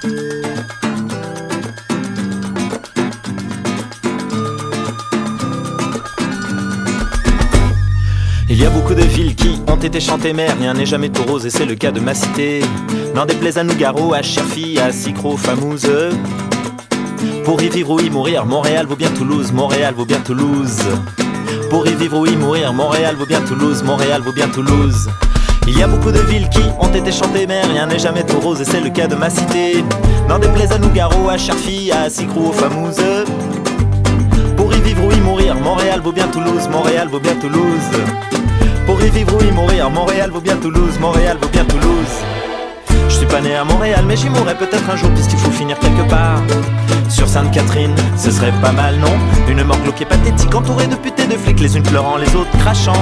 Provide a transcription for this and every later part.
Il y a beaucoup de villes qui ont été chantées, mais rien n'est jamais tout rose, et c'est le cas de ma cité. N'en déplaise à Nougaro, à Cherfi, à Sicro, Famouze. Pour y vivre ou y mourir, Montréal vaut bien Toulouse, Montréal vaut bien Toulouse. Pour y vivre ou y mourir, Montréal vaut bien Toulouse, Montréal vaut bien Toulouse. Il y a beaucoup de villes qui ont été chantées, mais rien n'est jamais tout rose, et c'est le cas de ma cité. N'en déplaise à Nougaro, à Cherfi, à Sicro, Famouze. Pour y vivre ou y mourir, Montréal vaut bien Toulouse, Montréal vaut bien Toulouse. Pour y vivre ou y mourir, Montréal vaut bien Toulouse, Montréal vaut bien Toulouse. Je suis pas né à Montréal, mais j'y mourrai peut-être un jour, puisqu'il faut finir quelque part. Sur Sainte-Catherine, ce serait pas mal, non? Une mort glauque et pathétique, entourée de putes et de flics, les unes pleurant, les autres crachant.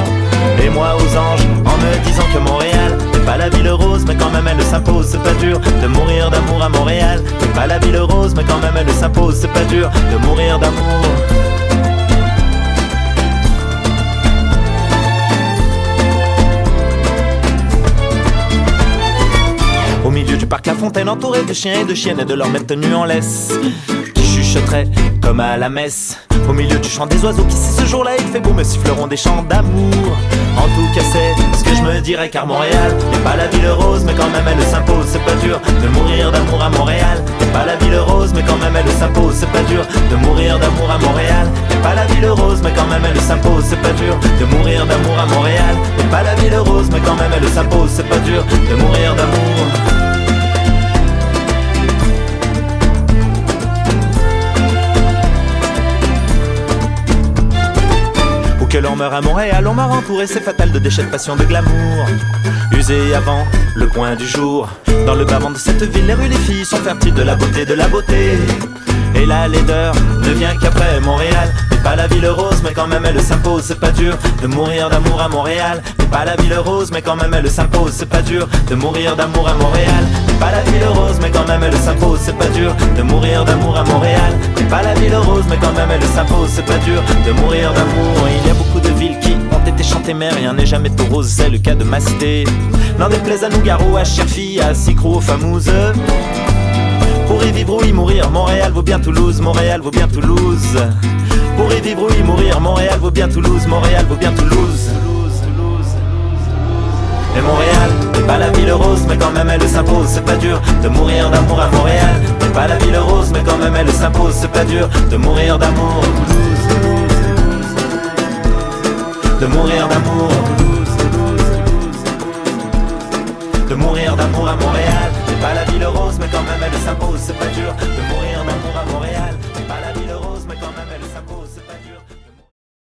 Et moi aux anges, en me disant que Montréal n'est pas la ville rose, mais quand même elle s'impose, c'est pas dur de mourir d'amour à Montréal. N'est pas la ville rose, mais quand même elle s'impose, c'est pas dur de mourir d'amour. Au milieu du parc La Fontaine, entouré de chiens et de chiennes et de leurs maîtres tenus en laisse, qui chuchoteraient comme à la messe. Au milieu du chant des oiseaux qui, si ce jour-là il fait beau, me siffleront des chants d'amour. En tout cas c'est ce que je me dirais, car Montréal n'est pas la ville rose, mais quand même elle s'impose, c'est pas dur de mourir d'amour à Montréal. N'est pas la ville rose, mais quand même elle s'impose, c'est pas dur de mourir d'amour à Montréal. N'est pas la ville rose, mais quand même elle s'impose, c'est pas dur de mourir d'amour à Montréal. N'est pas la ville rose, mais quand même elle s'impose, c'est pas dur de mourir d'amour. Que l'on meurt à Montréal, on meurt entouré, c'est fatal, de déchets de passion, de glamour. Usés avant le point du jour. Dans le bas-vent de cette ville, les rues, les filles sont fertiles de la beauté, de la beauté. Et la laideur ne vient qu'après Montréal. N'est pas la ville rose, mais quand même elle s'impose, c'est pas dur de mourir d'amour à Montréal. N'est pas la ville rose, mais quand même elle s'impose, c'est pas dur de mourir d'amour à Montréal. N'est pas la ville rose, mais quand même elle s'impose, c'est pas dur de mourir d'amour à Montréal. N'est pas la ville rose, mais quand même elle s'impose, c'est pas dur de mourir d'amour. Il y a beaucoup de villes qui ont été chantées, mais rien n'est jamais tout rose, c'est le cas de ma cité. N'en déplaise à Nougaro, à Cherfi, à Sicro, Famouze. Pour y vivre ou y mourir, Montréal vaut bien Toulouse, Montréal vaut bien Toulouse. Pour y vivre ou y mourir, Montréal vaut bien Toulouse, Montréal vaut bien Toulouse. Et Montréal n'est pas la ville rose, mais quand même elle s'impose, c'est pas dur de mourir d'amour à Montréal. N'est pas la ville rose, mais quand même elle s'impose, c'est pas dur de mourir d'amour. De mourir d'amour. De mourir d'amour à Montréal. N'est pas la ville rose, mais quand même elle s'impose.